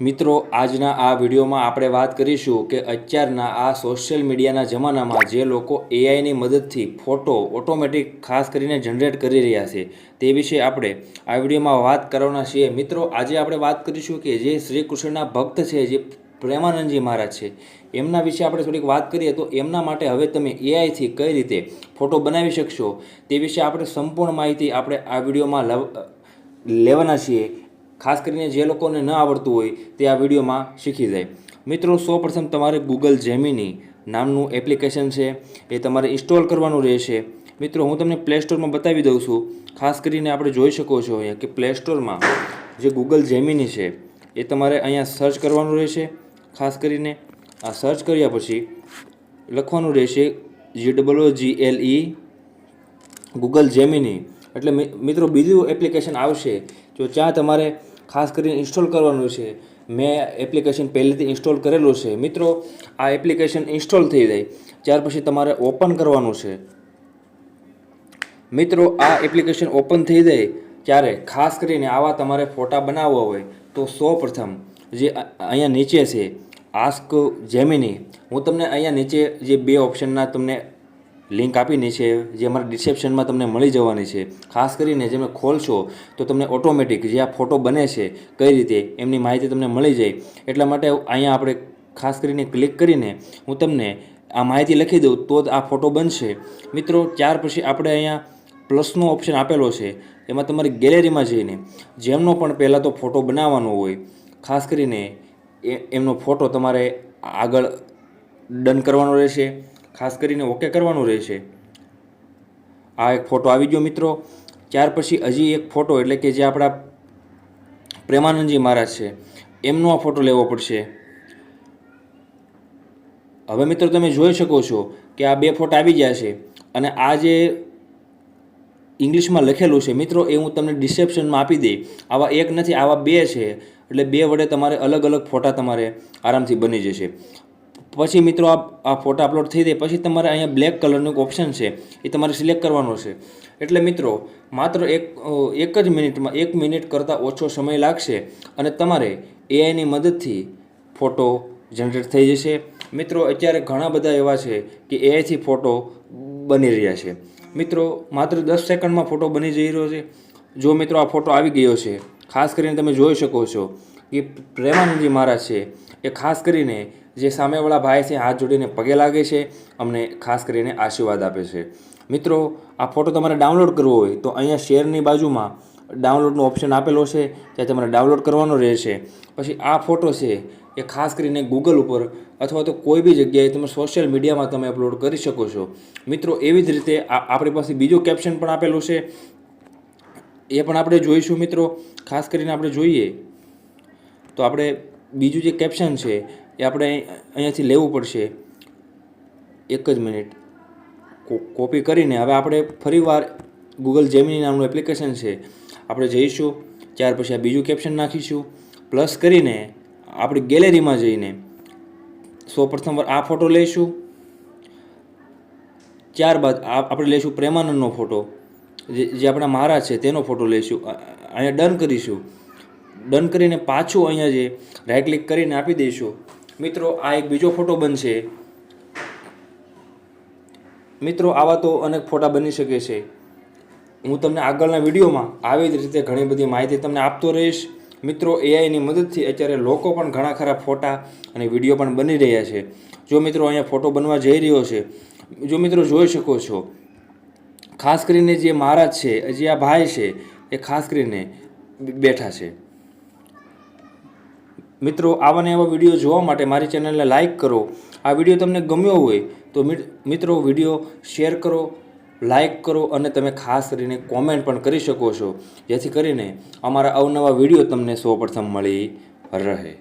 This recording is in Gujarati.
મિત્રો આજના આ વિડીયોમાં આપણે વાત કરીશું કે અત્યારના આ સોશિયલ મીડિયાના જમાનામાં જે લોકો એઆઈની મદદથી ફોટો ઓટોમેટિક ખાસ કરીને જનરેટ કરી રહ્યા છે તે વિશે આપણે આ વિડીયોમાં વાત કરવાના છીએ। મિત્રો આજે આપણે વાત કરીશું કે જે શ્રી કૃષ્ણના ભક્ત છે, જે પ્રેમાનંદજી મહારાજ છે, એમના વિશે આપણે થોડીક વાત કરીએ તો એમના માટે હવે તમે એઆઈથી કઈ રીતે ફોટો બનાવી શકશો તે વિશે આપણે સંપૂર્ણ માહિતી આપણે આ વિડીયોમાં લેવાના છીએ। ખાસ કરીને જે લોકોને ન આવડતું હોય તે આ વિડીયોમાં શીખી જાય। મિત્રો સૌપ્રથમ તમારે ગૂગલ જેમિની નામનું એપ્લિકેશન છે એ તમારે ઇન્સ્ટોલ કરવાનું રહેશે। મિત્રો હું તમને પ્લે સ્ટોરમાં બતાવી દઉં છું। ખાસ કરીને આપણે જોઈ શકો છો અહીંયા કે પ્લે સ્ટોરમાં જે ગૂગલ જેમિની છે એ તમારે અહીંયા સર્ચ કરવાનું રહેશે। ખાસ કરીને આ સર્ચ કર્યા પછી લખવાનું રહેશે GOOGLE ગૂગલ જેમિની। એટલે મિત્રો બીજું એપ્લિકેશન આવશે જો ત્યાં તમારે ખાસ કરીને ઇન્સ્ટોલ કરવાનું છે। મેં એપ્લિકેશન પહેલેથી ઇન્સ્ટોલ કરેલું છે। મિત્રો આ એપ્લિકેશન ઇન્સ્ટોલ થઈ જાય ત્યાર પછી તમારે ઓપન કરવાનું છે। મિત્રો આ એપ્લિકેશન ઓપન થઈ જાય ત્યારે ખાસ કરીને આવા તમારે ફોટા બનાવવા હોય તો સૌપ્રથમ જે અહીંયા નીચે છે આસ્ક જેમિની, હું તમને અહીંયા નીચે જે બે ઓપ્શનના તમને લિંક આપીની છે જે અમારા ડિસ્ક્રિપ્શનમાં તમને મળી જવાની છે। ખાસ કરીને જે ખોલશો તો તમને ઓટોમેટિક જે આ ફોટો બને છે કઈ રીતે એમની માહિતી તમને મળી જાય। એટલા માટે અહીંયા આપણે ખાસ કરીને ક્લિક કરીને હું તમને આ માહિતી લખી દઉં તો જ આ ફોટો બનશે। મિત્રો ત્યાર પછી આપણે અહીંયા પ્લસનો ઓપ્શન આપેલો છે એમાં તમારી ગેલેરીમાં જઈને જેમનો પણ પહેલાં તો ફોટો બનાવવાનો હોય ખાસ કરીને એમનો ફોટો તમારે આગળ ડન કરવાનો રહેશે। ખાસ કરીને ઓકે કરવાનું રહેશે। આ એક ફોટો આવી ગયો મિત્રો। ત્યાર પછી હજી એક ફોટો એટલે કે જે આપણા પ્રેમાનંદજી મહારાજ છે એમનો આ ફોટો લેવો પડશે। હવે મિત્રો તમે જોઈ શકો છો કે આ બે ફોટા આવી ગયા છે અને આ જે ઇંગ્લિશમાં લખેલું છે મિત્રો એ હું તમને ડિસ્ક્રિપ્શનમાં આપી દઈ। આવા એક નથી, આવા બે છે, એટલે બે વડે તમારે અલગ અલગ ફોટા તમારે આરામથી બની જશે। પછી મિત્રો આ ફોટા અપલોડ થઈ જાય પછી તમારે અહીંયા બ્લેક કલરનું ઓપ્શન છે એ તમારે સિલેક્ટ કરવાનો છે। એટલે મિત્રો માત્ર એક જ મિનિટમાં 1 મિનિટ કરતાં ઓછો સમય લાગશે અને તમારે એઆઈની મદદથી ફોટો જનરેટ થઈ જશે। મિત્રો અત્યારે ઘણા બધા એવા છે કે એઆઈથી ફોટો બની રહ્યા છે। મિત્રો માત્ર 10 સેકન્ડમાં ફોટો બની જઈ રહ્યો છે। જો મિત્રો આ ફોટો આવી ગયો છે, ખાસ કરીને તમે જોઈ શકો છો કે પ્રેમાનંદજી મહારાજ છે એ ખાસ કરીને જે સામેવાળા ભાઈ છે હાથ જોડીને પગે લાગે છે, અમને ખાસ કરીને આશીર્વાદ આપે છે। મિત્રો આ ફોટો તમારે ડાઉનલોડ કરવો હોય તો અહીંયા શેરની બાજુમાં ડાઉનલોડનો ઓપ્શન આપેલો છે, ત્યાં તમારે ડાઉનલોડ કરવાનો રહેશે। પછી આ ફોટો છે એ ખાસ કરીને ગૂગલ ઉપર અથવા તો કોઈ બી જગ્યાએ તમે સોશિયલ મીડિયામાં તમે અપલોડ કરી શકો છો। મિત્રો એવી જ રીતે આપણી પાસે બીજું કેપ્શન પણ આપેલું છે એ પણ આપણે જોઈશું। મિત્રો ખાસ કરીને આપણે જોઈએ તો આપણે બીજું જે કેપ્શન છે એ આપણે અહીંયાથી લેવું પડશે। 1 જ મિનિટ કોપી કરીને હવે આપણે ફરીવાર ગૂગલ જેમિની નામનું એપ્લિકેશન છે આપણે જઈશું। ત્યાર પછી આ બીજું કેપ્શન નાખીશું, પ્લસ કરીને આપણી ગેલેરીમાં જઈને સૌપ્રથમ આ ફોટો લઈશું। ત્યારબાદ આપણે લઈશું પ્રેમાનંદનો ફોટો, જે આપણા મહારાજ છે તેનો ફોટો લઈશું। અહીંયા ડન કરીશું। ડન કરીને પાછું અહીંયા જે રાઈટ ક્લિક કરીને આપી દઈશું। મિત્રો આ એક બીજો ફોટો બનશે। મિત્રો આવા તો અનેક ફોટા બની શકે છે। હું તમને આગળના વિડીયોમાં આવી જ રીતે ઘણી બધી માહિતી તમને આપતો રહીશ। મિત્રો એઆઈની મદદથી અત્યારે લોકો પણ ઘણા ખરા ફોટા અને વિડીયો પણ બની રહ્યા છે। જો મિત્રો અહીંયા ફોટો બનવા જઈ રહ્યો છે, જો મિત્રો જોઈ શકો છો ખાસ કરીને જે મહારાજ છે, જે આ ભાઈ છે એ ખાસ કરીને બેઠા છે। મિત્રો આવા ને આવા વિડીયો જોવા માટે મારી ચેનલને લાઇક કરો। આ વિડીયો તમને ગમ્યો હોય તો મિત્રો વિડીયો શેર કરો, લાઇક કરો અને તમે ખાસ કરીને કોમેન્ટ પણ કરી શકો છો, જેથી કરીને અમારા અવનવા વિડીયો તમને સૌપ્રથમ મળી રહે।